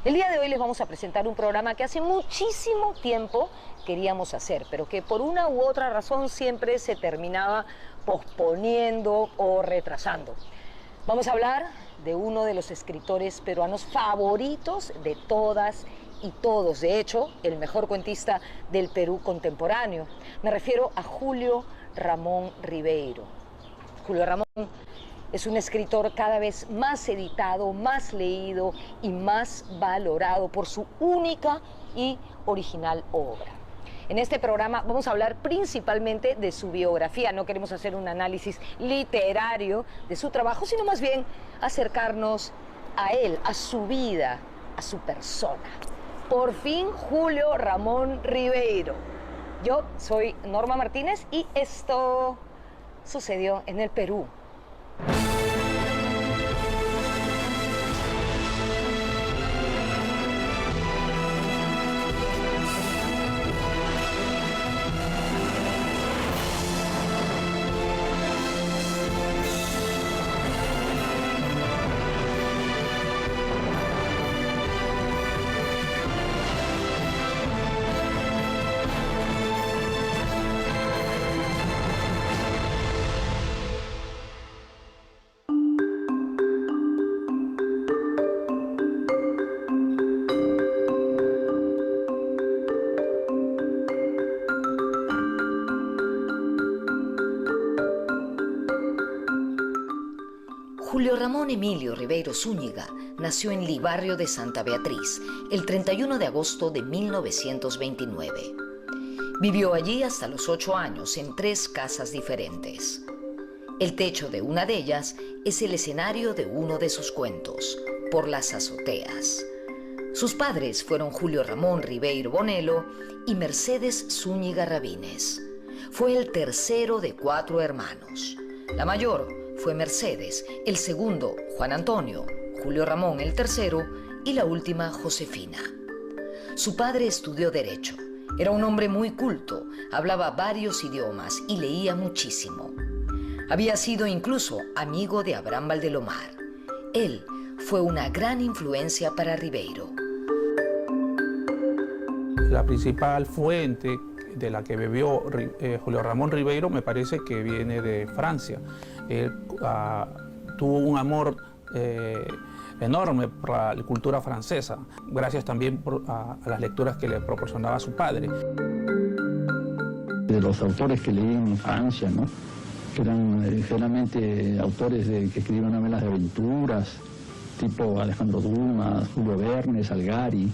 El día de hoy les vamos a presentar un programa que hace muchísimo tiempo queríamos hacer, pero que por una u otra razón siempre se terminaba posponiendo o retrasando. Vamos a hablar de uno de los escritores peruanos favoritos de todas y todos, de hecho, el mejor cuentista del Perú contemporáneo. Me refiero a Julio Ramón Ribeiro. Julio Ramón es un escritor cada vez más editado, más leído y más valorado por su única y original obra. En este programa vamos a hablar principalmente de su biografía. No queremos hacer un análisis literario de su trabajo, sino más bien acercarnos a él, a su vida, a su persona. Por fin, Julio Ramón Ribeiro. Yo soy Norma Martínez y esto sucedió en el Perú. Julio Ramón Emilio Ribeiro Zúñiga nació en Libarrio de Santa Beatriz el 31 de agosto de 1929. Vivió allí hasta los 8 años en 3 casas diferentes. El techo de una de ellas es el escenario de uno de sus cuentos, Por las azoteas. Sus padres fueron Julio Ramón Ribeiro Bonello y Mercedes Zúñiga Rabines. Fue el tercero de 4 hermanos. La mayor fue Mercedes, el segundo Juan Antonio, Julio Ramón el tercero y la última Josefina. Su padre estudió Derecho. Era un hombre muy culto, hablaba varios idiomas y leía muchísimo. Había sido incluso amigo de Abraham Valdelomar. Él fue una gran influencia para Ribeiro. La principal fuente de la que bebió Julio Ramón Ribeiro me parece que viene de Francia. Él tuvo un amor enorme por la cultura francesa, gracias también a las lecturas que le proporcionaba su padre. De los autores que leí en mi infancia, ¿no? Que eran generalmente autores que escribían novelas de aventuras, tipo Alejandro Dumas, Julio Verne, Salgari.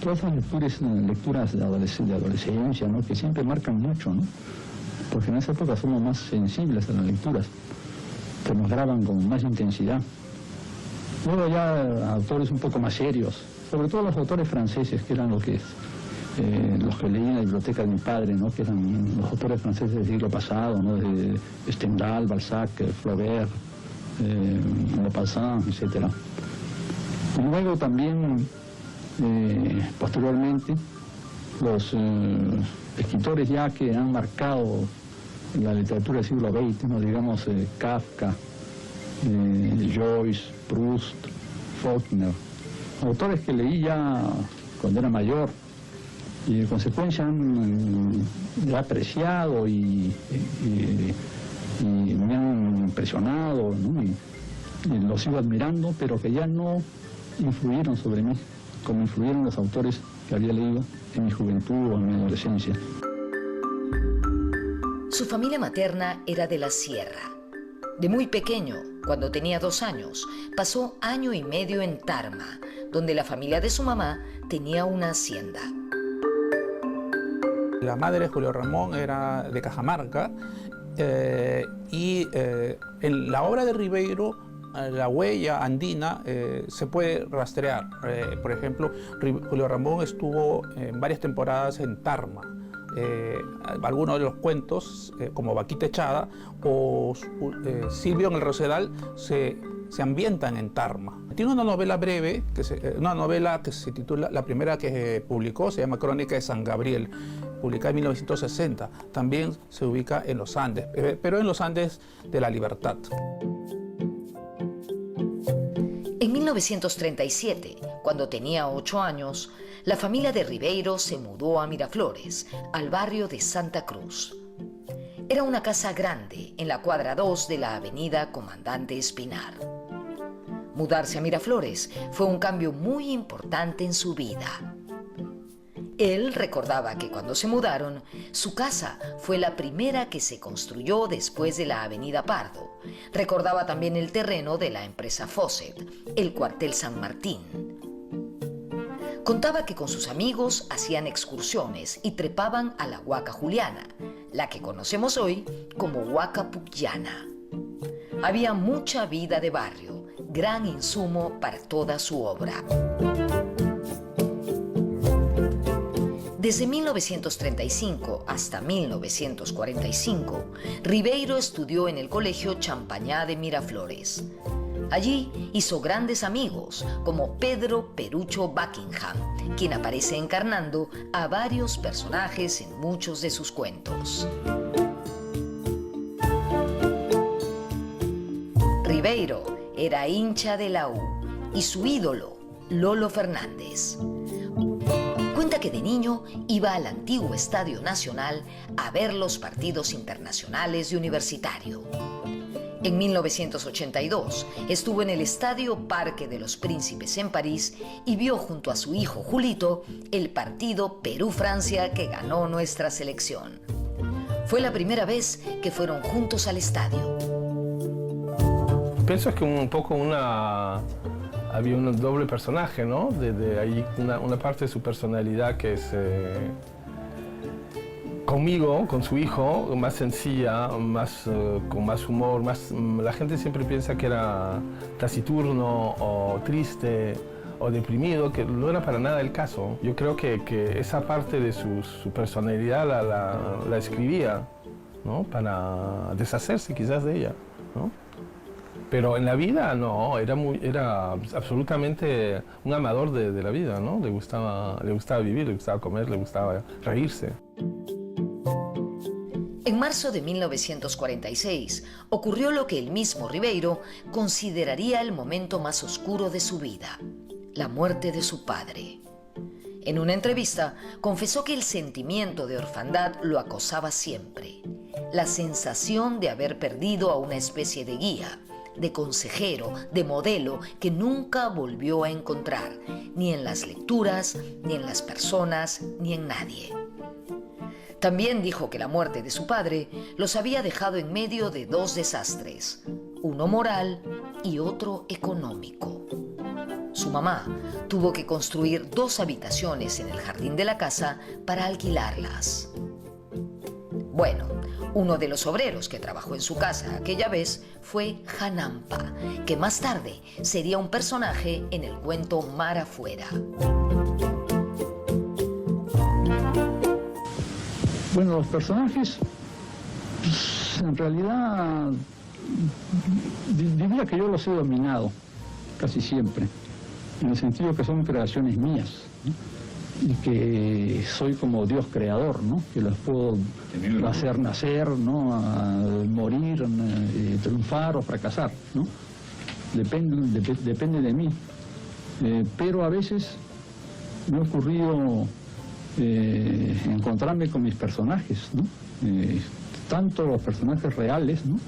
Todas esas lecturas de adolescencia, ¿no? Que siempre marcan mucho, ¿no? Porque en esa época somos más sensibles a las lecturas, que nos graban con más intensidad. Luego ya autores un poco más serios, sobre todo los autores franceses, que eran los que leí en la biblioteca de mi padre, ¿no? Que eran los autores franceses del siglo pasado, ¿no? De Stendhal, Balzac, Flaubert, Maupassant, etc. Y luego también, posteriormente, los escritores ya que han marcado la literatura del siglo XX, ¿no? Digamos Kafka, Joyce, Proust, Faulkner, autores que leí ya cuando era mayor y en consecuencia han apreciado y me han impresionado, ¿no? Y los sigo admirando, pero que ya no influyeron sobre mí como influyeron los autores que había leído en mi juventud o en mi adolescencia. Su familia materna era de la sierra. De muy pequeño, cuando tenía 2 años, pasó 1 año y medio en Tarma, donde la familia de su mamá tenía una hacienda. La madre de Julio Ramón era de Cajamarca y en la obra de Ribeiro la huella andina se puede rastrear. Por ejemplo, Julio Ramón estuvo en varias temporadas en Tarma. Algunos de los cuentos, como Vaquita Echada o Silvio en el Rosedal, se ambientan en Tarma. Tiene una novela breve, una novela que se titula, la primera que publicó se llama Crónica de San Gabriel, publicada en 1960. También se ubica en los Andes, pero en los Andes de la Libertad. En 1937, cuando tenía 8 años, la familia de Ribeiro se mudó a Miraflores, al barrio de Santa Cruz. Era una casa grande en la cuadra 2 de la avenida Comandante Espinar. Mudarse a Miraflores fue un cambio muy importante en su vida. Él recordaba que cuando se mudaron, su casa fue la primera que se construyó después de la avenida Pardo. Recordaba también el terreno de la empresa Fawcett, el cuartel San Martín. Contaba que con sus amigos hacían excursiones y trepaban a la Huaca Juliana, la que conocemos hoy como Huaca Pucllana. Había mucha vida de barrio, gran insumo para toda su obra. Desde 1935 hasta 1945, Ribeiro estudió en el Colegio Champañá de Miraflores. Allí hizo grandes amigos, como Pedro Perucho Buckingham, quien aparece encarnando a varios personajes en muchos de sus cuentos. Ribeiro era hincha de la U y su ídolo, Lolo Fernández. Cuenta que de niño iba al antiguo Estadio Nacional a ver los partidos internacionales de Universitario. En 1982 estuvo en el Estadio Parque de los Príncipes en París y vio junto a su hijo Julito el partido Perú-Francia que ganó nuestra selección. Fue la primera vez que fueron juntos al estadio. Pienso que un poco había un doble personaje, ¿no? De ahí una parte de su personalidad que es conmigo, con su hijo, más sencilla, con más humor. La gente siempre piensa que era taciturno o triste o deprimido, que no era para nada el caso. Yo creo que esa parte de su personalidad la escribía, ¿no? Para deshacerse quizás de ella, ¿no? Pero en la vida no, era absolutamente un amador de la vida, ¿no? Le gustaba vivir, le gustaba comer, le gustaba reírse. En marzo de 1946 ocurrió lo que el mismo Ribeiro consideraría el momento más oscuro de su vida, la muerte de su padre. En una entrevista confesó que el sentimiento de orfandad lo acosaba siempre, la sensación de haber perdido a una especie de guía, de consejero, de modelo que nunca volvió a encontrar, ni en las lecturas, ni en las personas, ni en nadie. También dijo que la muerte de su padre los había dejado en medio de 2 desastres, uno moral y otro económico. Su mamá tuvo que construir 2 habitaciones en el jardín de la casa para alquilarlas. Bueno, uno de los obreros que trabajó en su casa aquella vez fue Janampa, que más tarde sería un personaje en el cuento Mar Afuera. Bueno, los personajes, pues, en realidad, diría que yo los he dominado casi siempre, en el sentido que son creaciones mías, ¿no? Y que soy como Dios creador, ¿no? Que los puedo hacer nacer, ¿no? Morir, triunfar o fracasar, ¿no? Depende de mí. Pero a veces me ha ocurrido encontrarme con mis personajes, ¿no? Tanto los personajes reales, ¿no?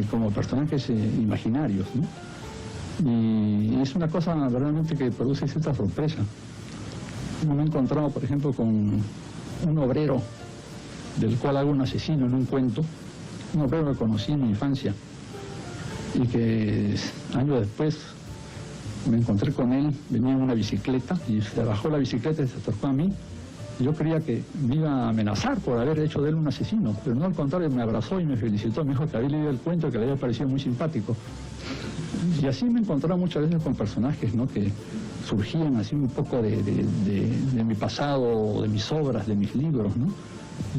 Como personajes imaginarios, ¿no? Y es una cosa verdaderamente que produce cierta sorpresa. Me he encontrado, por ejemplo, con un obrero del cual hago un asesino en un cuento, un obrero que conocí en mi infancia y que años después me encontré con él, venía en una bicicleta y se bajó la bicicleta y se acercó a mí. Y yo creía que me iba a amenazar por haber hecho de él un asesino, pero no, al contrario, me abrazó y me felicitó, me dijo que había leído el cuento y que le había parecido muy simpático. Y así me he encontrado muchas veces con personajes, ¿no? Que surgían así un poco de mi pasado, de mis obras, de mis libros, ¿no?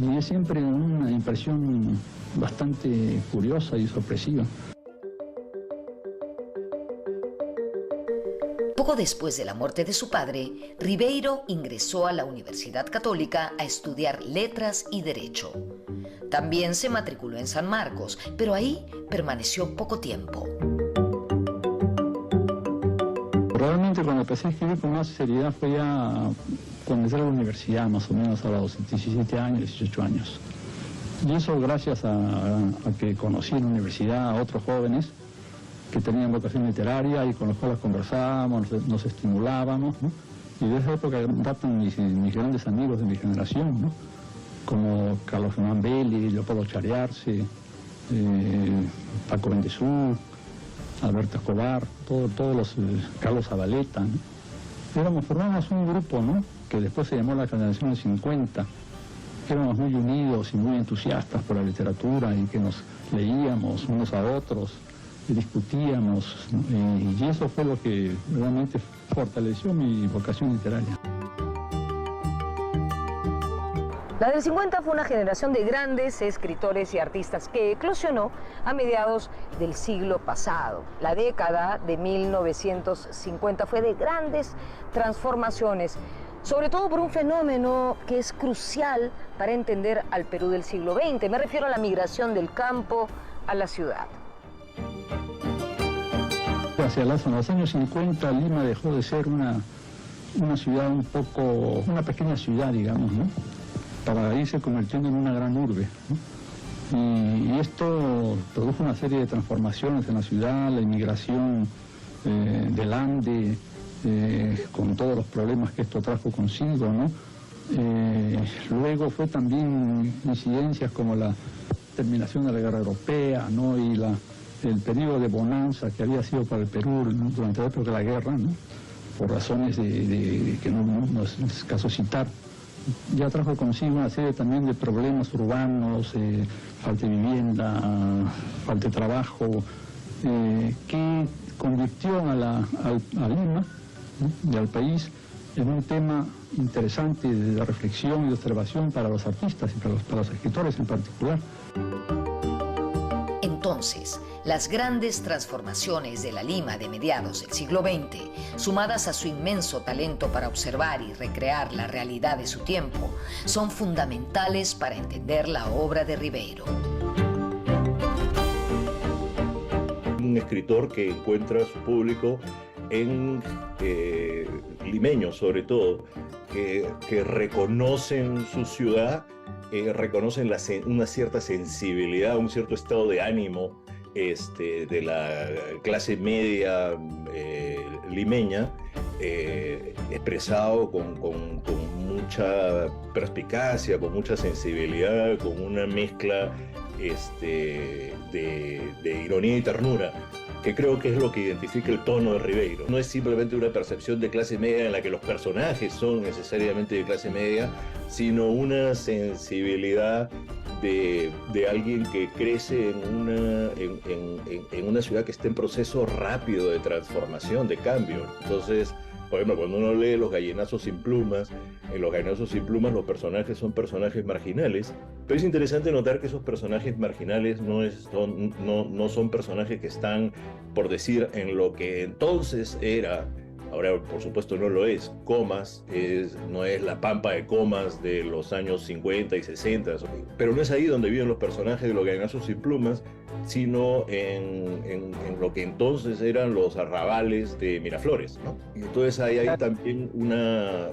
Y es siempre una impresión bastante curiosa y sorpresiva. Poco después de la muerte de su padre, Ribeiro ingresó a la Universidad Católica a estudiar Letras y Derecho. También se matriculó en San Marcos, pero ahí permaneció poco tiempo. realmente cuando empecé a escribir con más seriedad fue ya cuando entré a la universidad, más o menos a los 17 años, 18 años. Y eso gracias a que conocí en la universidad a otros jóvenes que tenían vocación literaria y con los cuales conversábamos, nos estimulábamos, ¿no? Y de esa época datan mis grandes amigos de mi generación, ¿no? Como Carlos Germán Belli, Leopoldo Chariarse, Paco Bendezú, Alberto Escobar, todos los Carlos Zabaleta, ¿no? Formábamos un grupo, ¿no? Que después se llamó la Generación del 50, que éramos muy unidos y muy entusiastas por la literatura y que nos leíamos unos a otros y discutíamos, ¿no? Y eso fue lo que realmente fortaleció mi vocación literaria. La del 50 fue una generación de grandes escritores y artistas que eclosionó a mediados del siglo pasado. La década de 1950 fue de grandes transformaciones, sobre todo por un fenómeno que es crucial para entender al Perú del siglo XX. Me refiero a la migración del campo a la ciudad. Hacia los años 50, Lima dejó de ser una ciudad una pequeña ciudad, digamos, ¿no? Para irse convirtiendo en una gran urbe, ¿no? Y esto produjo una serie de transformaciones en la ciudad, la inmigración del Ande, con todos los problemas que esto trajo consigo, ¿no? Luego fue también incidencias como la terminación de la guerra europea, ¿no? Y el periodo de bonanza que había sido para el Perú, ¿no? Durante la época de la guerra, ¿no? Por razones de que no es caso citar, ya trajo consigo una serie también de problemas urbanos, falta de vivienda, falta de trabajo, que convirtió a Lima, ¿no? Y al país en un tema interesante de reflexión y de observación para los artistas y para los escritores en particular. Entonces, las grandes transformaciones de la Lima de mediados del siglo XX, sumadas a su inmenso talento para observar y recrear la realidad de su tiempo, son fundamentales para entender la obra de Ribeiro. Un escritor que encuentra a su público en limeños, sobre todo, que reconocen su ciudad, reconocen una cierta sensibilidad, un cierto estado de ánimo de la clase media limeña, expresado con mucha perspicacia, con mucha sensibilidad, con una mezcla de ironía y ternura, que creo que es lo que identifica el tono de Ribeiro. No es simplemente una percepción de clase media en la que los personajes son necesariamente de clase media, sino una sensibilidad de alguien que crece en una ciudad que está en proceso rápido de transformación, de cambio. Entonces, por ejemplo, cuando uno lee Los Gallinazos sin plumas, en Los Gallinazos sin plumas los personajes son personajes marginales, pero es interesante notar que esos personajes marginales no son personajes que están, por decir, en lo que entonces era, ahora por supuesto no lo es, Comas, no es la pampa de Comas de los años 50 y 60, pero no es ahí donde viven los personajes de Los Gallinazos sin plumas, sino en lo que entonces eran los arrabales de Miraflores, ¿no? Y entonces ahí hay también una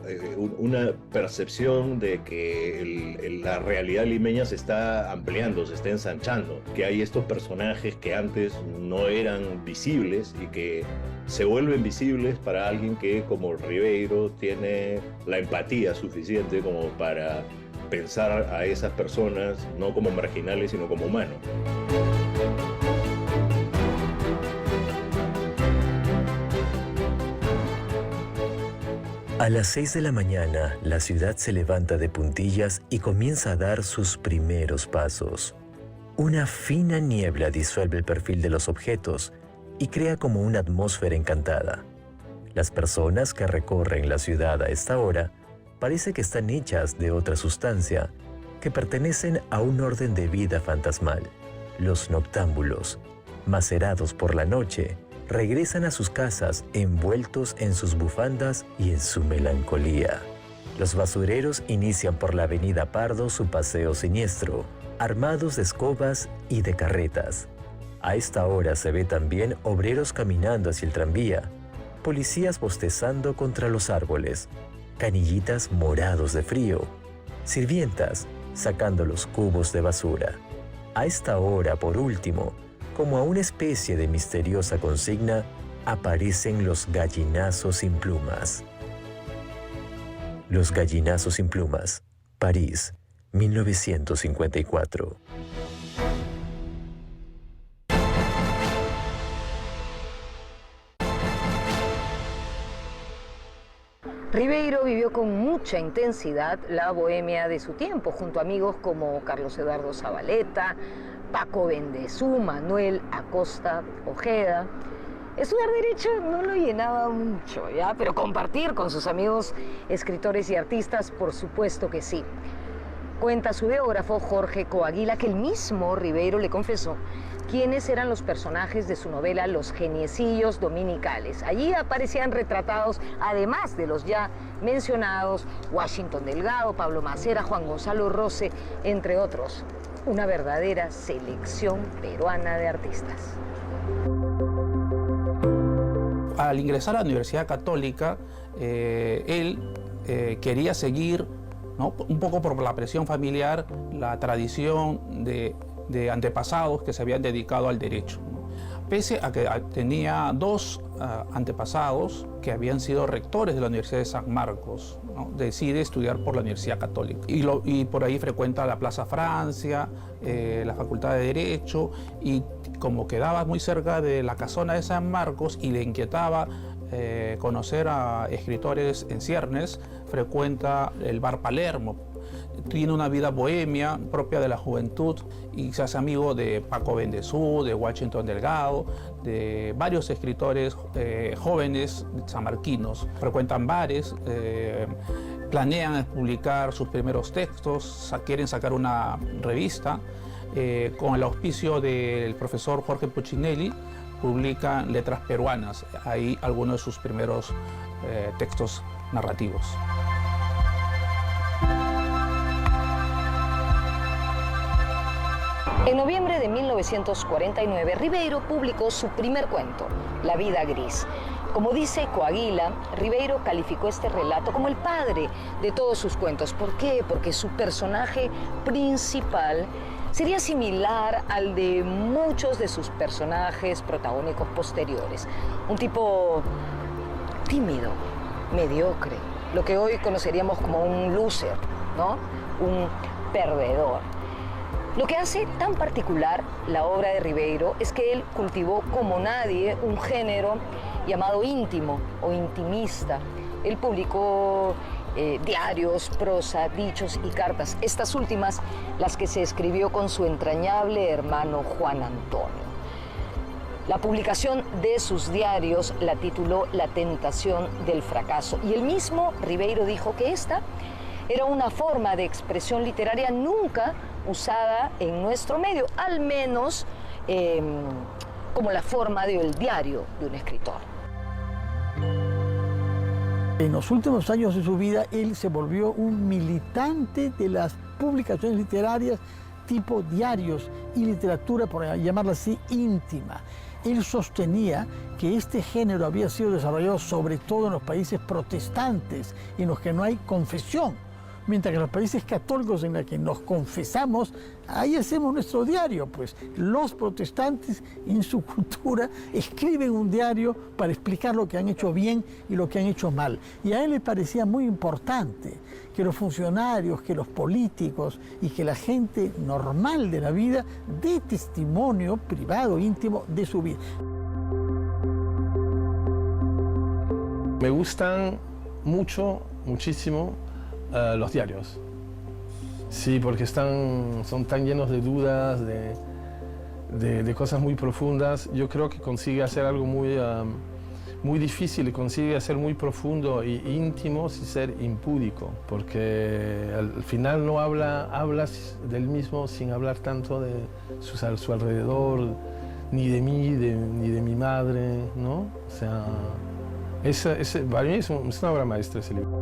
percepción de que la realidad limeña se está ampliando, se está ensanchando, que hay estos personajes que antes no eran visibles y que se vuelven visibles para alguien que, como Ribeiro, tiene la empatía suficiente como para pensar a esas personas no como marginales, sino como humanos. A las 6 de la mañana, la ciudad se levanta de puntillas y comienza a dar sus primeros pasos. Una fina niebla disuelve el perfil de los objetos y crea como una atmósfera encantada. Las personas que recorren la ciudad a esta hora parece que están hechas de otra sustancia, que pertenecen a un orden de vida fantasmal. Los noctámbulos, macerados por la noche, regresan a sus casas envueltos en sus bufandas y en su melancolía. Los basureros inician por la avenida Pardo su paseo siniestro, armados de escobas y de carretas. A esta hora se ve también obreros caminando hacia el tranvía, policías bostezando contra los árboles, canillitas morados de frío, sirvientas sacando los cubos de basura. A esta hora, por último, como a una especie de misteriosa consigna, aparecen los gallinazos sin plumas. Los gallinazos sin plumas, París, 1954. Ribeiro vivió con mucha intensidad la bohemia de su tiempo, junto a amigos como Carlos Eduardo Zabaleta, Paco Bendezú, Manuel Acosta Ojeda. Estudiar Derecho no lo llenaba mucho, ¿ya? Pero compartir con sus amigos escritores y artistas, por supuesto que sí. Cuenta su biógrafo Jorge Coaguila que el mismo Ribeiro le confesó quiénes eran los personajes de su novela Los Geniecillos Dominicales. Allí aparecían retratados, además de los ya mencionados, Washington Delgado, Pablo Macera, Juan Gonzalo Rose, entre otros. Una verdadera selección peruana de artistas. Al ingresar a la Universidad Católica, él quería seguir, ¿no?, un poco por la presión familiar, la tradición de antepasados que se habían dedicado al derecho, ¿no? Pese a que tenía dos antepasados que habían sido rectores de la Universidad de San Marcos, ¿no? Decide estudiar por la Universidad Católica y por ahí frecuenta la Plaza Francia, la Facultad de Derecho, y como quedaba muy cerca de la casona de San Marcos y le inquietaba conocer a escritores en ciernes, frecuenta el Bar Palermo. Tiene una vida bohemia propia de la juventud y se hace amigo de Paco Bendezú, de Washington Delgado, de varios escritores jóvenes sanmarquinos. Frecuentan bares, planean publicar sus primeros textos, quieren sacar una revista. Con el auspicio del profesor Jorge Puccinelli, publican Letras Peruanas, ahí algunos de sus primeros textos narrativos. En noviembre de 1949, Ribeiro publicó su primer cuento, La vida gris. Como dice Coaguila, Ribeiro calificó este relato como el padre de todos sus cuentos. ¿Por qué? Porque su personaje principal sería similar al de muchos de sus personajes protagónicos posteriores. Un tipo tímido, mediocre, lo que hoy conoceríamos como un loser, ¿no? Un perdedor. Lo que hace tan particular la obra de Ribeiro es que él cultivó como nadie un género llamado íntimo o intimista. Él publicó diarios, prosa, dichos y cartas, estas últimas las que se escribió con su entrañable hermano Juan Antonio. La publicación de sus diarios la tituló La tentación del fracaso, y el mismo Ribeiro dijo que esta era una forma de expresión literaria nunca usada en nuestro medio, al menos como la forma del diario de un escritor. En los últimos años de su vida, él se volvió un militante de las publicaciones literarias tipo diarios y literatura, por llamarla así, íntima. Él sostenía que este género había sido desarrollado sobre todo en los países protestantes, en los que no hay confesión. Mientras que en los países católicos en los que nos confesamos, ahí hacemos nuestro diario. Pues los protestantes en su cultura escriben un diario para explicar lo que han hecho bien y lo que han hecho mal. Y a él le parecía muy importante que los funcionarios, que los políticos y que la gente normal de la vida dé testimonio privado, íntimo de su vida. Me gustan muchísimo los diarios. Sí, porque son tan llenos de dudas, de cosas muy profundas. Yo creo que consigue hacer algo muy difícil, consigue hacer muy profundo e íntimo sin ser impúdico, porque al final no habla del mismo sin hablar tanto de a su alrededor, ni de mí, ni de mi madre, ¿no? O sea, para mí es una obra maestra ese libro.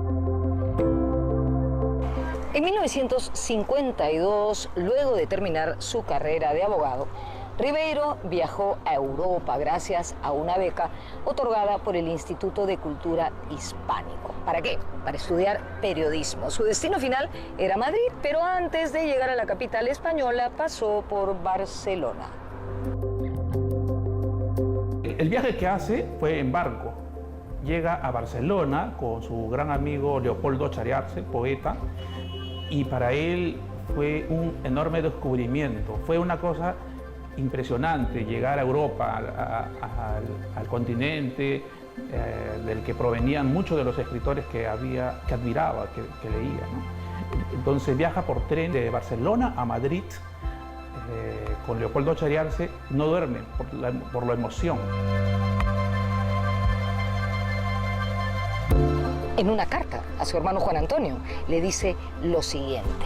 En 1952, luego de terminar su carrera de abogado, Ribeiro viajó a Europa gracias a una beca otorgada por el Instituto de Cultura Hispánico. ¿Para qué? Para estudiar periodismo. Su destino final era Madrid, pero antes de llegar a la capital española pasó por Barcelona. El viaje que hace fue en barco. Llega a Barcelona con su gran amigo Leopoldo Chariarse, poeta, y para él fue un enorme descubrimiento. Fue una cosa impresionante llegar a Europa, al continente del que provenían muchos de los escritores que admiraba, que leía, ¿no? Entonces viaja por tren de Barcelona a Madrid con Leopoldo Chariarse, no duerme por la emoción. En una carta a su hermano Juan Antonio le dice lo siguiente: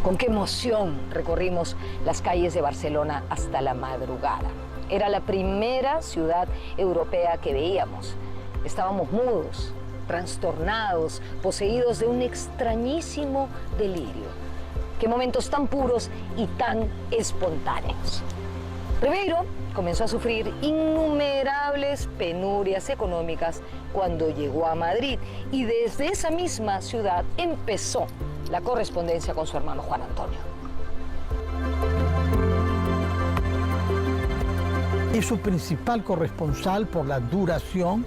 con qué emoción recorrimos las calles de Barcelona hasta la madrugada. Era la primera ciudad europea que veíamos. Estábamos mudos, trastornados, poseídos de un extrañísimo delirio. Qué momentos tan puros y tan espontáneos. Ribeiro comenzó a sufrir innumerables penurias económicas cuando llegó a Madrid y desde esa misma ciudad empezó la correspondencia con su hermano Juan Antonio. Es su principal corresponsal por la duración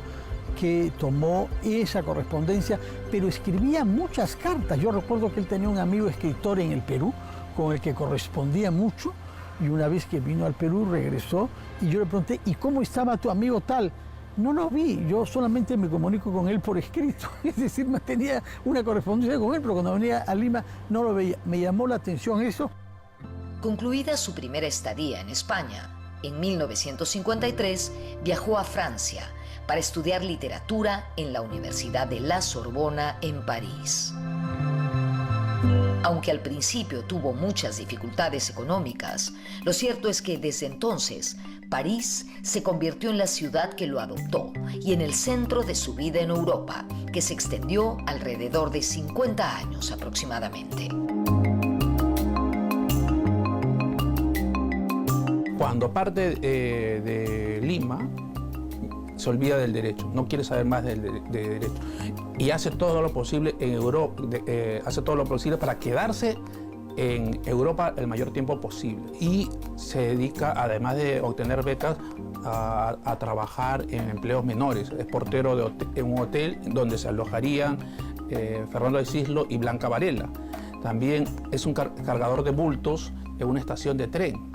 que tomó esa correspondencia, pero escribía muchas cartas. Yo recuerdo que él tenía un amigo escritor en el Perú con el que correspondía mucho, y una vez que vino al Perú regresó y yo le pregunté: ¿y cómo estaba tu amigo tal? No lo vi, yo solamente me comunico con él por escrito, es decir, mantenía una correspondencia con él, pero cuando venía a Lima no lo veía. Me llamó la atención eso. Concluida su primera estadía en España, en 1953 viajó a Francia para estudiar literatura en la Universidad de la Sorbona en París. Aunque al principio tuvo muchas dificultades económicas, lo cierto es que desde entonces París se convirtió en la ciudad que lo adoptó y en el centro de su vida en Europa, que se extendió alrededor de 50 años aproximadamente. Cuando parte de Lima, se olvida del derecho, no quiere saber más de derecho y hace todo lo posible en Europa, hace todo lo posible para quedarse en Europa el mayor tiempo posible y se dedica, además de obtener becas, a trabajar en empleos menores. Es portero en un hotel donde se alojarían Fernando de Cislo y Blanca Varela. También es un cargador de bultos en una estación de tren.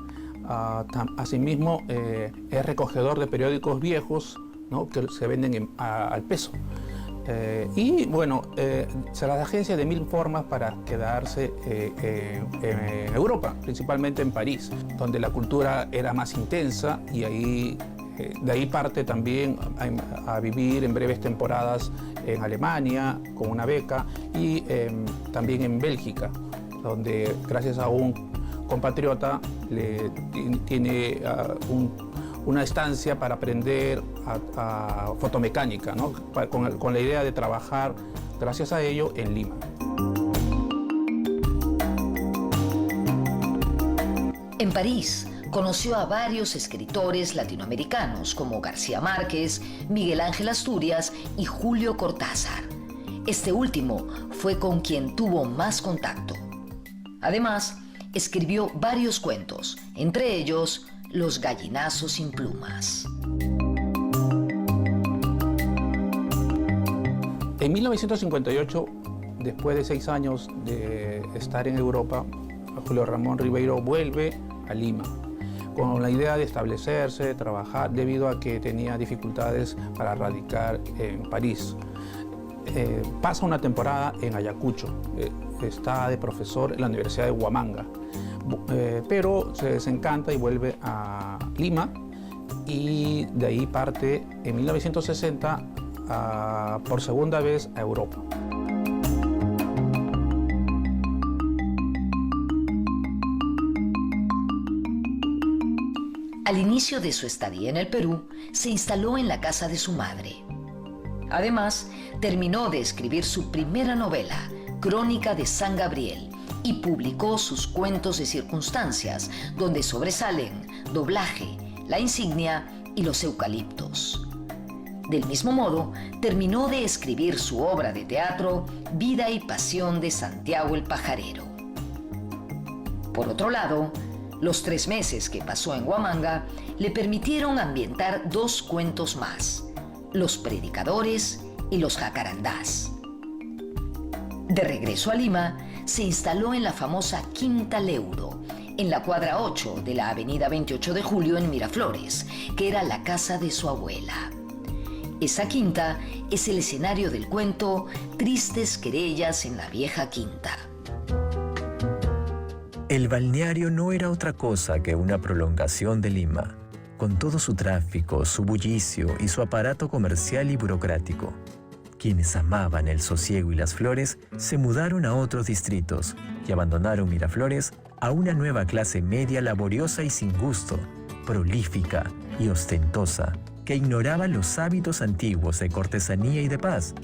Asimismo, es recogedor de periódicos viejos, ¿no?, que se venden al peso. Y bueno, se las agencia de mil formas para quedarse en Europa, principalmente en París, donde la cultura era más intensa y de ahí parte también a vivir en breves temporadas en Alemania con una beca y también en Bélgica, donde gracias a un compatriota tiene una estancia para aprender a fotomecánica, ¿no?, con la idea de trabajar, gracias a ello, en Lima. En París conoció a varios escritores latinoamericanos como García Márquez, Miguel Ángel Asturias y Julio Cortázar. Este último fue con quien tuvo más contacto. Además, escribió varios cuentos, entre ellos Los gallinazos sin plumas. En 1958, después de 6 años de estar en Europa, Julio Ramón Ribeiro vuelve a Lima con la idea de establecerse, de trabajar, debido a que tenía dificultades para radicar en París. Pasa una temporada en Ayacucho, está de profesor en la Universidad de Huamanga, pero se desencanta y vuelve a Lima y de ahí parte en 1960 por segunda vez a Europa. Al inicio de su estadía en el Perú, se instaló en la casa de su madre. Además, terminó de escribir su primera novela, Crónica de San Gabriel, y publicó sus cuentos de circunstancias, donde sobresalen Doblaje, La Insignia y Los Eucaliptos. Del mismo modo, terminó de escribir su obra de teatro Vida y Pasión de Santiago el Pajarero. Por otro lado, los 3 meses que pasó en Huamanga le permitieron ambientar 2 cuentos más, Los Predicadores y Los Jacarandás. De regreso a Lima, se instaló en la famosa Quinta Leuro, en la cuadra 8 de la avenida 28 de Julio en Miraflores, que era la casa de su abuela. Esa quinta es el escenario del cuento Tristes querellas en la vieja quinta. El balneario no era otra cosa que una prolongación de Lima, con todo su tráfico, su bullicio y su aparato comercial y burocrático. Quienes amaban el sosiego y las flores se mudaron a otros distritos y abandonaron Miraflores a una nueva clase media laboriosa y sin gusto, prolífica y ostentosa, que ignoraba los hábitos antiguos de cortesanía y de paz,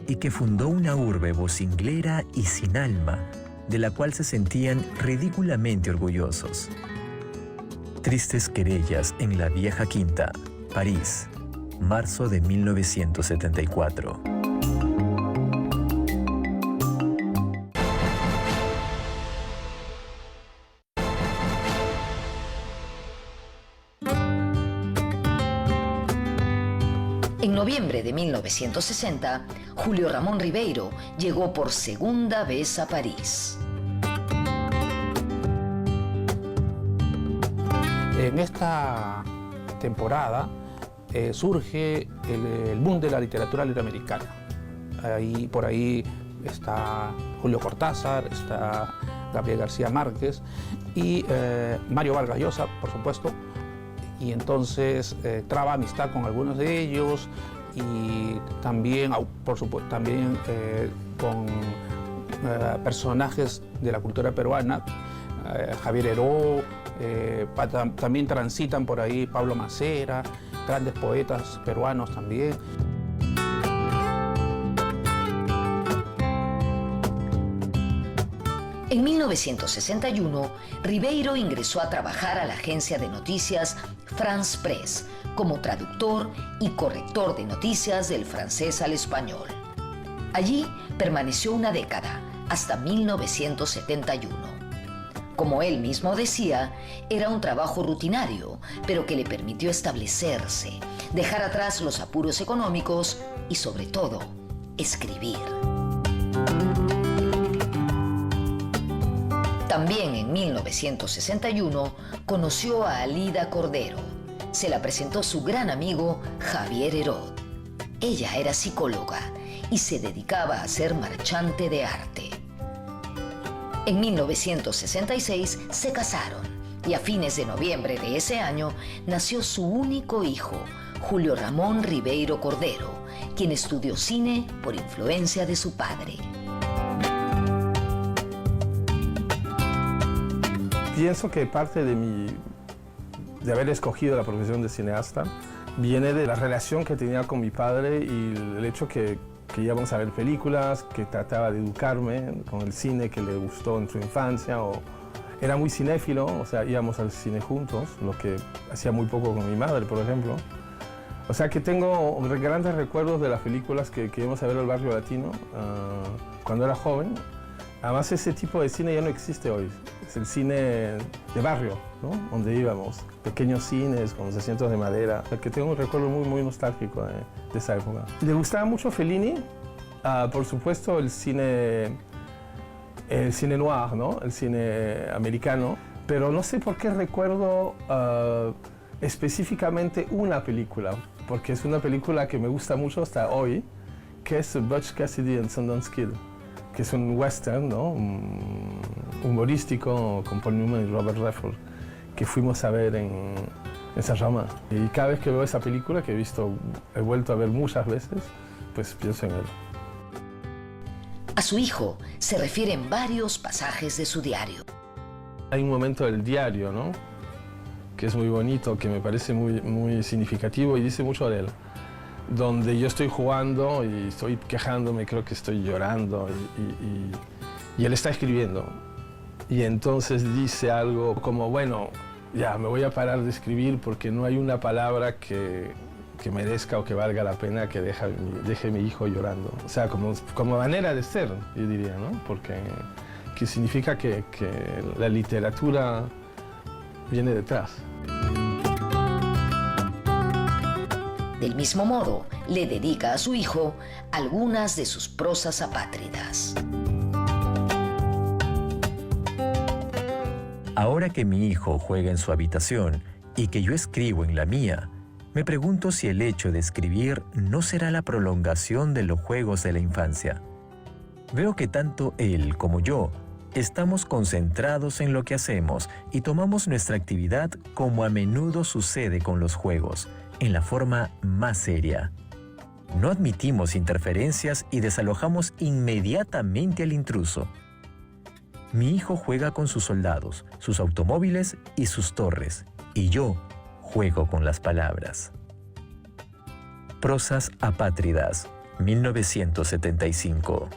y que fundó una urbe vocinglera y sin alma, de la cual se sentían ridículamente orgullosos. Tristes querellas en la vieja quinta, París, marzo de 1974. En noviembre de 1960, Julio Ramón Ribeiro llegó por segunda vez a París. En esta temporada surge el boom de la literatura latinoamericana. Por ahí está Julio Cortázar, está Gabriel García Márquez y Mario Vargas Llosa, por supuesto. Y entonces traba amistad con algunos de ellos y también, por supuesto, con personajes de la cultura peruana, Javier Heró, también transitan por ahí Pablo Macera, grandes poetas peruanos también. En 1961, Ribeiro ingresó a trabajar a la agencia de noticias France Press como traductor y corrector de noticias del francés al español. Allí permaneció una década, hasta 1971. Como él mismo decía, era un trabajo rutinario, pero que le permitió establecerse, dejar atrás los apuros económicos y, sobre todo, escribir. También en 1961 conoció a Alida Cordero. Se la presentó su gran amigo Javier Heró. Ella era psicóloga y se dedicaba a ser marchante de arte. En 1966 se casaron y a fines de noviembre de ese año nació su único hijo, Julio Ramón Ribeiro Cordero, quien estudió cine por influencia de su padre. Pienso que parte de haber escogido la profesión de cineasta viene de la relación que tenía con mi padre y el hecho que íbamos a ver películas, que trataba de educarme con el cine que le gustó en su infancia. Era muy cinéfilo, o sea, íbamos al cine juntos, lo que hacía muy poco con mi madre, por ejemplo. O sea que tengo grandes recuerdos de las películas que íbamos a ver al Barrio Latino cuando era joven. Además, ese tipo de cine ya no existe hoy. Es el cine de barrio, ¿no? Donde íbamos. Pequeños cines con los asientos de madera. O sea, que tengo un recuerdo muy, muy nostálgico de esa época. Le gustaba mucho Fellini. Por supuesto, el cine noir, ¿no? El cine americano. Pero no sé por qué recuerdo específicamente una película. Porque es una película que me gusta mucho hasta hoy, que es Butch Cassidy and Sundance Kid, que es un western, ¿no? Humorístico con Paul Newman y Robert Redford, que fuimos a ver en Saint-Germain. Y cada vez que veo esa película, que he vuelto a ver muchas veces, pues pienso en él. A su hijo se refieren varios pasajes de su diario. Hay un momento del diario, ¿no? Que es muy bonito, que me parece muy, muy significativo y dice mucho de él. Donde yo estoy jugando y estoy quejándome, creo que estoy llorando y él está escribiendo. y entonces dice algo como, bueno, ya me voy a parar de escribir porque no hay una palabra que merezca o que valga la pena que deje mi hijo llorando. O sea, como manera de ser, yo diría, ¿no? Porque que significa que la literatura viene detrás. Del mismo modo, le dedica a su hijo algunas de sus prosas apátridas. Ahora que mi hijo juega en su habitación y que yo escribo en la mía, me pregunto si el hecho de escribir no será la prolongación de los juegos de la infancia. Veo que tanto él como yo estamos concentrados en lo que hacemos y tomamos nuestra actividad como a menudo sucede con los juegos, en la forma más seria. No admitimos interferencias y desalojamos inmediatamente al intruso. Mi hijo juega con sus soldados, sus automóviles y sus torres, y yo juego con las palabras. Prosas apátridas, 1975.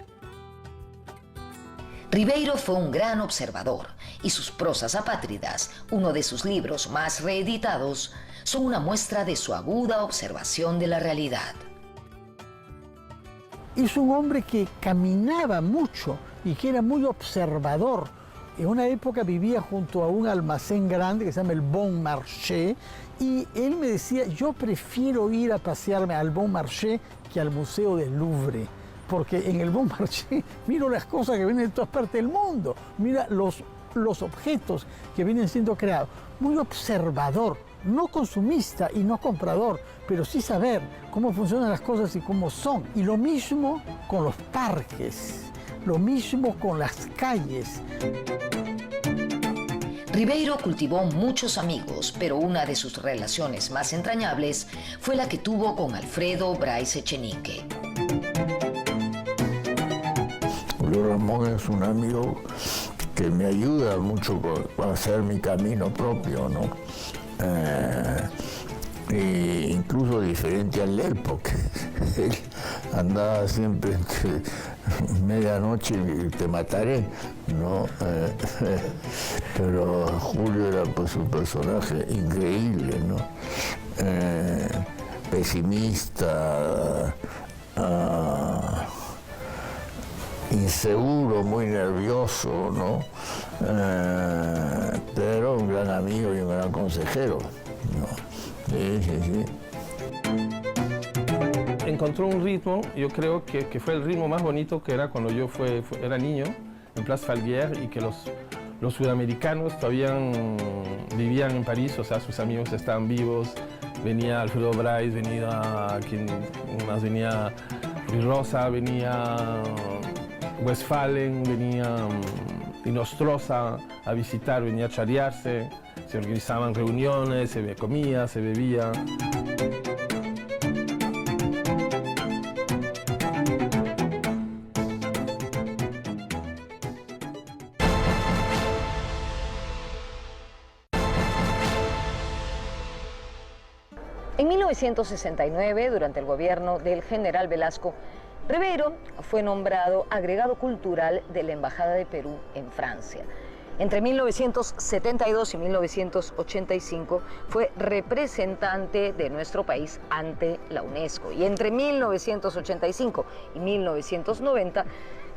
Ribeiro fue un gran observador y sus prosas apátridas, uno de sus libros más reeditados, son una muestra de su aguda observación de la realidad. Es un hombre que caminaba mucho y que era muy observador. En una época vivía junto a un almacén grande que se llama el Bon Marché y él me decía, yo prefiero ir a pasearme al Bon Marché que al Museo del Louvre, porque en el Bon Marché miro las cosas que vienen de todas partes del mundo, mira los objetos que vienen siendo creados. Muy observador, no consumista y no comprador, pero sí saber cómo funcionan las cosas y cómo son. Y lo mismo con los parques, lo mismo con las calles. Ribeiro cultivó muchos amigos, pero una de sus relaciones más entrañables fue la que tuvo con Alfredo Bryce Echenique. Julio Ramón es un amigo que me ayuda mucho para hacer mi camino propio, ¿no? E incluso diferente a él, porque él andaba siempre entre medianoche y te mataré, ¿no? Pero Julio era pues un personaje increíble, ¿no? Pesimista, inseguro, muy nervioso, ¿no? Pero un gran amigo y un gran consejero, ¿no? Sí. Encontró un ritmo, yo creo que fue el ritmo más bonito que era cuando yo era niño, en Place Falguière, y que los sudamericanos todavía vivían en París, o sea, sus amigos estaban vivos. Venía Alfredo Bryce, venía Ruiz Rosa, venía Westphalen, venía Nostroza a visitar, venía a charearse, se organizaban reuniones, se comía, se bebía. En 1969, durante el gobierno del general Velasco, Ribeiro fue nombrado agregado cultural de la Embajada de Perú en Francia. Entre 1972 y 1985 fue representante de nuestro país ante la UNESCO y entre 1985 y 1990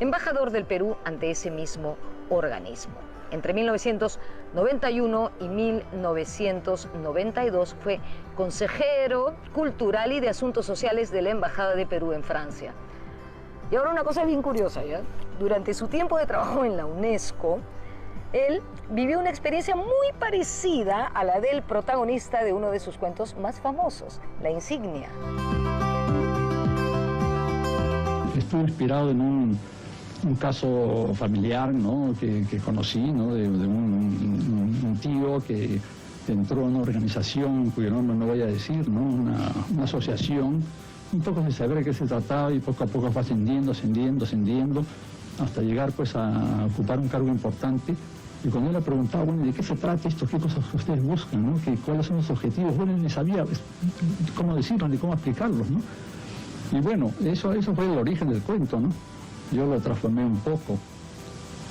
embajador del Perú ante ese mismo organismo. Entre 1991 y 1992 fue consejero cultural y de asuntos sociales de la Embajada de Perú en Francia. Y ahora una cosa bien curiosa, ¿ya? Durante su tiempo de trabajo en la UNESCO, él vivió una experiencia muy parecida a la del protagonista de uno de sus cuentos más famosos, La Insignia. Estuve inspirado en un caso familiar, ¿no? que conocí, ¿no? de un tío que entró en una organización cuyo nombre no voy a decir, ¿no? una asociación, un poco sin saber de qué se trataba y poco a poco fue ascendiendo, hasta llegar pues a ocupar un cargo importante. Y cuando él le preguntaba, bueno, ¿de qué se trata esto? ¿Qué cosas ustedes buscan? ¿No? ¿Cuáles son los objetivos? Bueno, él ni sabía cómo decirlos ni cómo explicarlos, ¿no? Y bueno, eso fue el origen del cuento, ¿no? Yo lo transformé un poco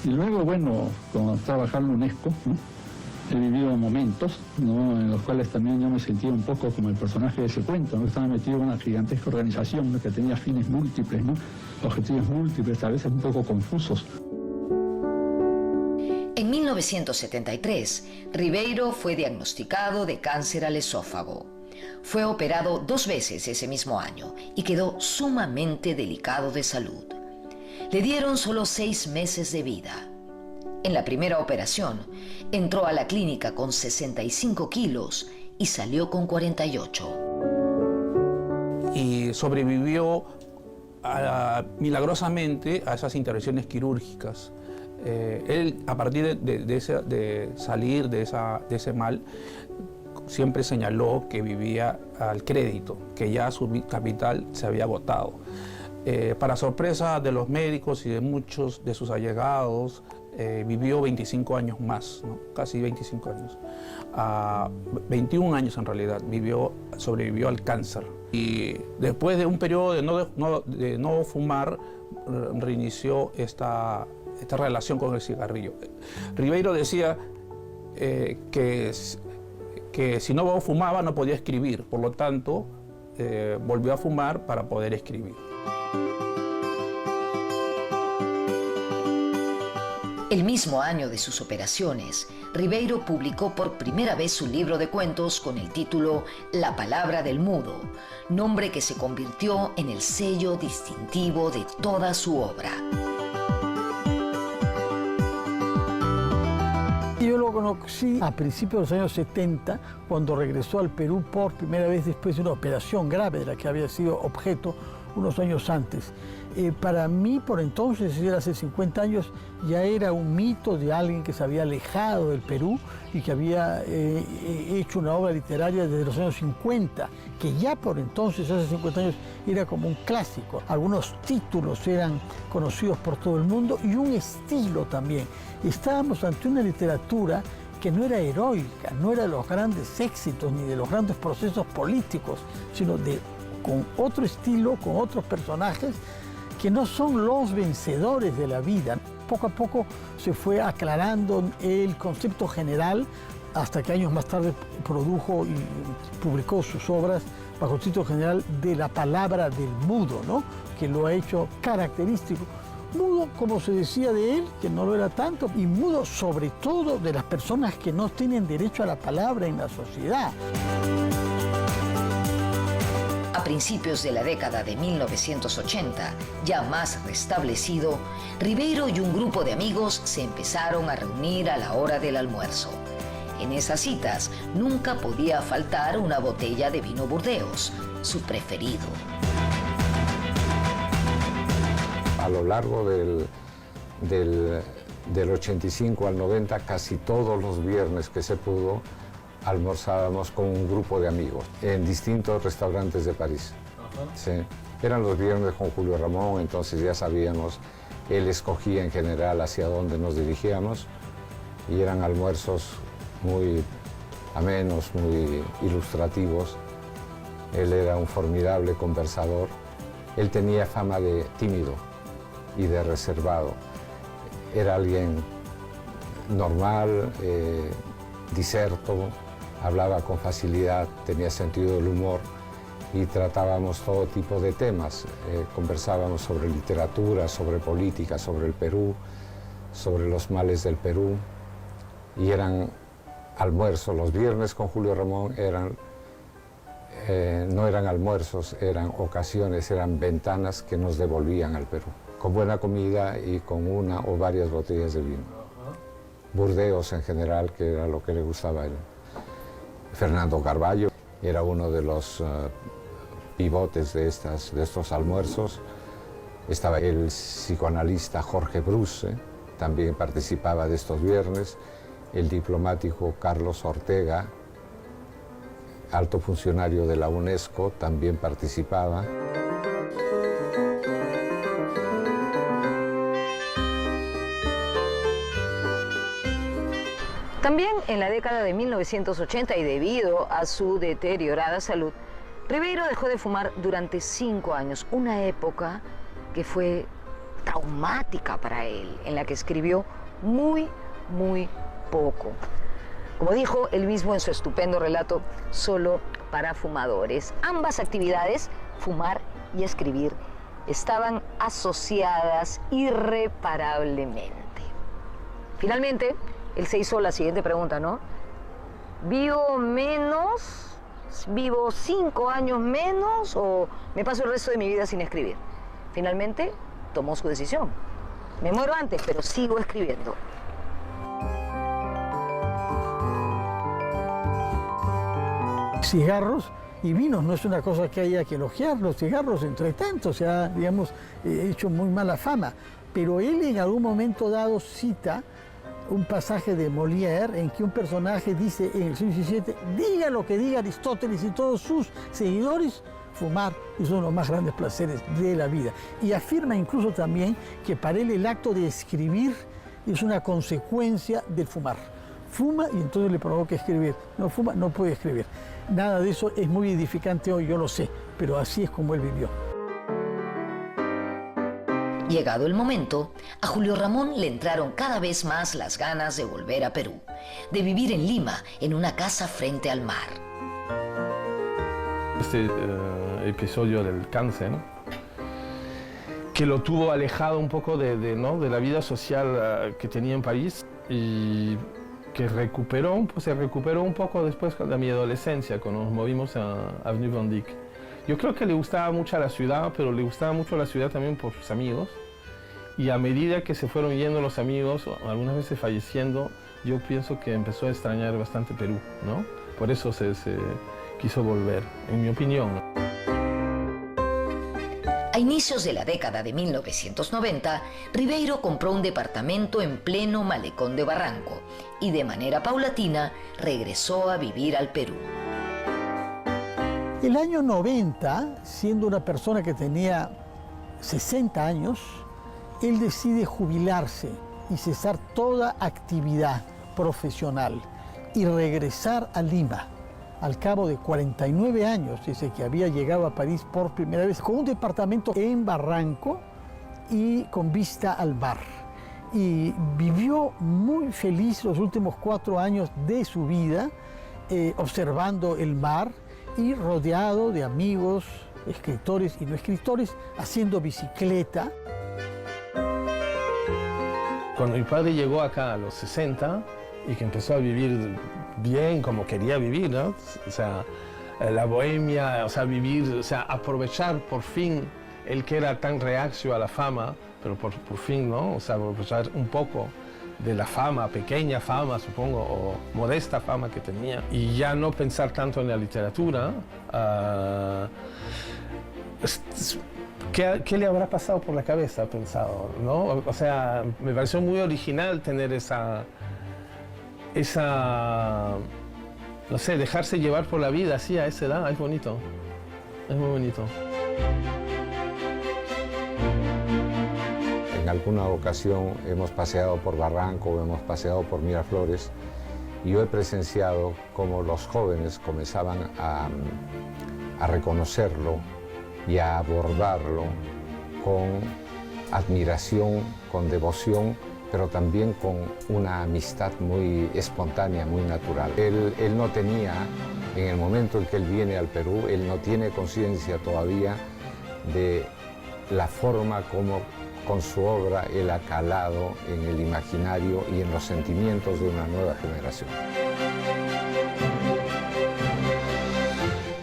Y luego, bueno, cuando trabajaba en la UNESCO, ¿no?, he vivido momentos, ¿no?, en los cuales también yo me sentía un poco como el personaje de ese cuento, ¿no?, estaba metido en una gigantesca organización, ¿no?, que tenía fines múltiples, ¿no?, objetivos múltiples, a veces un poco confusos. En 1973, Ribeiro fue diagnosticado de cáncer al esófago. Fue operado 2 veces ese mismo año y quedó sumamente delicado de salud. Le dieron solo 6 meses de vida. En la primera operación, entró a la clínica con 65 kilos y salió con 48. Y sobrevivió milagrosamente a esas intervenciones quirúrgicas. Él, a partir de salir de ese mal, siempre señaló que vivía al crédito, que ya su capital se había agotado. Para sorpresa de los médicos y de muchos de sus allegados, vivió 25 años más, ¿no? Casi 25 años. 21 años en realidad, sobrevivió al cáncer. Y después de un periodo de no fumar, reinició esta relación con el cigarrillo. Ribeiro decía que si no fumaba no podía escribir, por lo tanto volvió a fumar para poder escribir. El mismo año de sus operaciones, Ribeiro publicó por primera vez su libro de cuentos con el título La palabra del mudo, nombre que se convirtió en el sello distintivo de toda su obra. Yo lo conocí a principios de los años 70, cuando regresó al Perú por primera vez después de una operación grave de la que había sido objeto unos años antes. Para mí, por entonces, es decir, hace 50 años, ya era un mito de alguien que se había alejado del Perú y que había hecho una obra literaria desde los años 50, que ya por entonces, hace 50 años, era como un clásico. Algunos títulos eran conocidos por todo el mundo y un estilo también. Estábamos ante una literatura que no era heroica, no era de los grandes éxitos ni de los grandes procesos políticos, sino con otro estilo, con otros personajes que no son los vencedores de la vida. Poco a poco se fue aclarando el concepto general, hasta que años más tarde produjo y publicó sus obras bajo el título general de La palabra del mudo, ¿no?, que lo ha hecho característico. Mudo, como se decía de él, que no lo era tanto, y mudo sobre todo de las personas que no tienen derecho a la palabra en la sociedad. A principios de la década de 1980, ya más restablecido, Ribeiro y un grupo de amigos se empezaron a reunir a la hora del almuerzo. En esas citas nunca podía faltar una botella de vino Burdeos, su preferido. A lo largo del 85 al 90, casi todos los viernes que se pudo, almorzábamos con un grupo de amigos en distintos restaurantes de París. Sí. Eran los viernes con Julio Ramón, entonces ya sabíamos, él escogía en general hacia dónde nos dirigíamos y eran almuerzos muy amenos, muy ilustrativos. Él era un formidable conversador. Él tenía fama de tímido y de reservado. Era alguien normal, diserto, hablaba con facilidad, tenía sentido del humor y tratábamos todo tipo de temas. Conversábamos sobre literatura, sobre política, sobre el Perú, sobre los males del Perú. Y eran almuerzos. Los viernes con Julio Ramón no eran almuerzos, eran ocasiones, eran ventanas que nos devolvían al Perú, con buena comida y con una o varias botellas de vino. Burdeos en general, que era lo que le gustaba a él. Fernando Carballo era uno de los pivotes de estos almuerzos. Estaba el psicoanalista Jorge Bruce, también participaba de estos viernes. El diplomático Carlos Ortega, alto funcionario de la UNESCO, también participaba. También en la década de 1980 y debido a su deteriorada salud, Ribeiro dejó de fumar durante 5 años, una época que fue traumática para él, en la que escribió muy poco. Como dijo él mismo en su estupendo relato, Solo para fumadores. Ambas actividades, fumar y escribir, estaban asociadas irreparablemente. Finalmente, él se hizo la siguiente pregunta, ¿no? ¿Vivo 5 años menos o me paso el resto de mi vida sin escribir? Finalmente, tomó su decisión. Me muero antes, pero sigo escribiendo. Cigarros y vinos no es una cosa que haya que elogiar. Los cigarros, entre tanto, se ha, digamos, hecho muy mala fama. Pero él en algún momento dado cita un pasaje de Molière en que un personaje dice en el siglo XVII, diga lo que diga Aristóteles y todos sus seguidores, fumar es uno de los más grandes placeres de la vida. Y afirma incluso también que para él el acto de escribir es una consecuencia del fumar. Fuma y entonces le provoca escribir. No fuma, no puede escribir. Nada de eso es muy edificante hoy, yo lo sé, pero así es como él vivió. Llegado el momento, a Julio Ramón le entraron cada vez más las ganas de volver a Perú, de vivir en Lima, en una casa frente al mar. Este episodio del cáncer, que lo tuvo alejado un poco de la vida social que tenía en París y que se recuperó un poco después de mi adolescencia, cuando nos movimos a Avenue Vendic. Yo creo que le gustaba mucho la ciudad, pero le gustaba mucho la ciudad también por sus amigos. Y a medida que se fueron yendo los amigos, algunas veces falleciendo, yo pienso que empezó a extrañar bastante Perú, ¿no? Por eso se quiso volver, en mi opinión. A inicios de la década de 1990, Ribeiro compró un departamento en pleno malecón de Barranco y de manera paulatina regresó a vivir al Perú. El año 90, siendo una persona que tenía 60 años, él decide jubilarse y cesar toda actividad profesional y regresar a Lima. Al cabo de 49 años, dice que había llegado a París por primera vez, con un departamento en Barranco y con vista al mar. Y vivió muy feliz los últimos 4 años de su vida, observando el mar y rodeado de amigos, escritores y no escritores, haciendo bicicleta. Cuando mi padre llegó acá a los 60 y que empezó a vivir bien como quería vivir, ¿no? O sea, la bohemia, o sea, vivir, o sea, aprovechar por fin el que era tan reacio a la fama, pero por fin, ¿no? O sea, aprovechar un poco de la fama, pequeña fama, supongo, o modesta fama que tenía, y ya no pensar tanto en la literatura. ¿Qué le habrá pasado por la cabeza, pensado, ¿no? O sea, me pareció muy original tener esa, no sé, dejarse llevar por la vida así a esa edad. Es bonito, es muy bonito. En alguna ocasión hemos paseado por Barranco, hemos paseado por Miraflores, y yo he presenciado cómo los jóvenes comenzaban a reconocerlo y a abordarlo con admiración, con devoción, pero también con una amistad muy espontánea, muy natural. Él no tenía, en el momento en que él viene al Perú, él no tiene conciencia todavía de la forma como con su obra él ha calado en el imaginario y en los sentimientos de una nueva generación.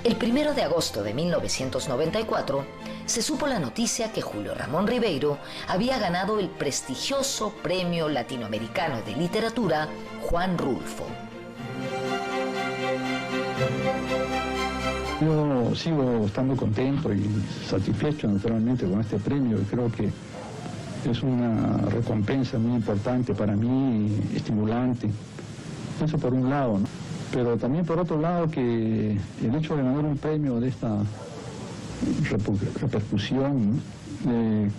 El 1 de agosto de 1994 se supo la noticia que Julio Ramón Ribeiro había ganado el prestigioso Premio Latinoamericano de Literatura Juan Rulfo. Yo sigo estando contento y satisfecho naturalmente con este premio y creo que es una recompensa muy importante para mí, estimulante. Eso por un lado, ¿no? Pero también por otro lado que el hecho de ganar un premio de esta repercusión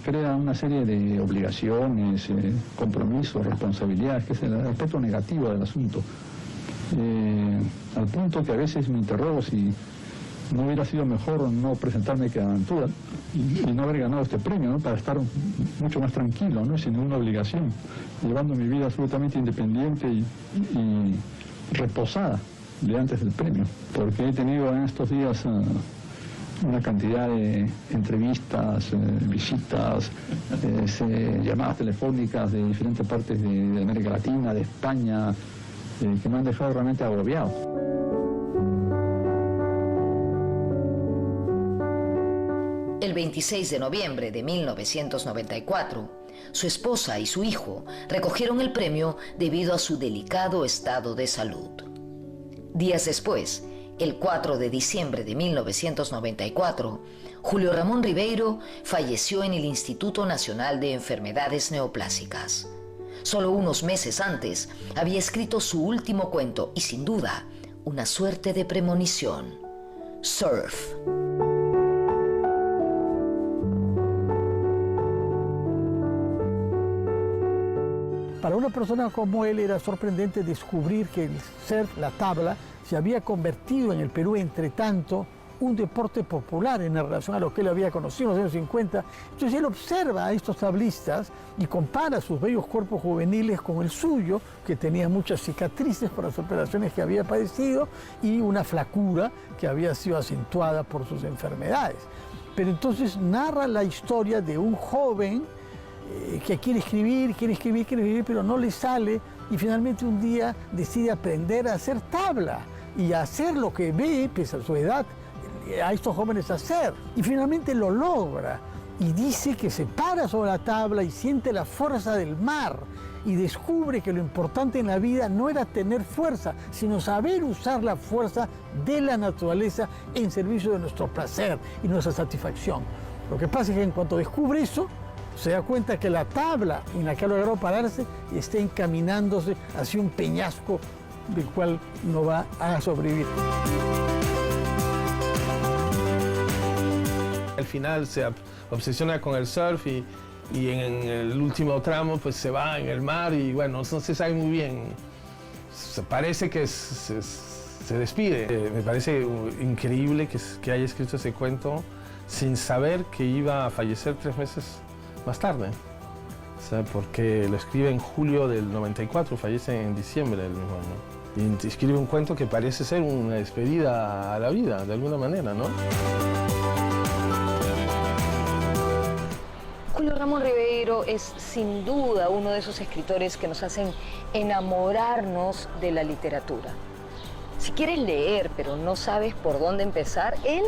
crea una serie de obligaciones, compromisos, responsabilidades, que es el aspecto negativo del asunto. Al punto que a veces me interrogo si no hubiera sido mejor no presentarme que aventura y no haber ganado este premio, ¿no? Para estar mucho más tranquilo, ¿no? Sin ninguna obligación, llevando mi vida absolutamente independiente y reposada de antes del premio, porque he tenido en estos días una cantidad de entrevistas, visitas, llamadas telefónicas de diferentes partes de América Latina, de España, que me han dejado realmente agobiado. El 26 de noviembre de 1994, su esposa y su hijo recogieron el premio debido a su delicado estado de salud. Días después, el 4 de diciembre de 1994, Julio Ramón Ribeiro falleció en el Instituto Nacional de Enfermedades Neoplásicas. Solo unos meses antes había escrito su último cuento y, sin duda, una suerte de premonición: Surf. Para una persona como él era sorprendente descubrir que el surf, la tabla, se había convertido en el Perú, entre tanto, un deporte popular en relación a lo que él había conocido en los años 50. Entonces él observa a estos tablistas y compara sus bellos cuerpos juveniles con el suyo, que tenía muchas cicatrices por las operaciones que había padecido y una flacura que había sido acentuada por sus enfermedades. Pero entonces narra la historia de un joven que quiere escribir, pero no le sale, y finalmente un día decide aprender a hacer tabla y a hacer lo que ve, pese a su edad, a estos jóvenes hacer. Y finalmente lo logra y dice que se para sobre la tabla y siente la fuerza del mar y descubre que lo importante en la vida no era tener fuerza, sino saber usar la fuerza de la naturaleza en servicio de nuestro placer y nuestra satisfacción. Lo que pasa es que en cuanto descubre eso, se da cuenta que la tabla en la que ha logrado pararse está encaminándose hacia un peñasco del cual no va a sobrevivir. Al final se obsesiona con el surf y en el último tramo pues se va en el mar y bueno, no se sabe muy bien. Parece que se despide. Me parece increíble que haya escrito ese cuento sin saber que iba a fallecer 3 meses más tarde. O sea, porque lo escribe en julio del 94, fallece en diciembre del mismo año. Y escribe un cuento que parece ser una despedida a la vida, de alguna manera, ¿no? Julio Ramón Ribeiro es sin duda uno de esos escritores que nos hacen enamorarnos de la literatura. Si quieres leer pero no sabes por dónde empezar, él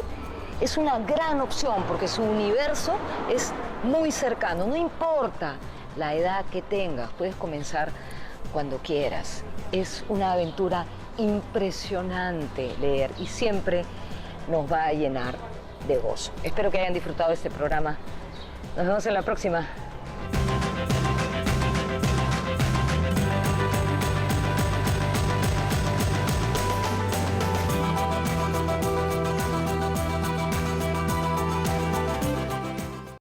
es una gran opción porque su universo es muy cercano. No importa la edad que tengas, puedes comenzar cuando quieras. Es una aventura impresionante leer y siempre nos va a llenar de gozo. Espero que hayan disfrutado de este programa. Nos vemos en la próxima.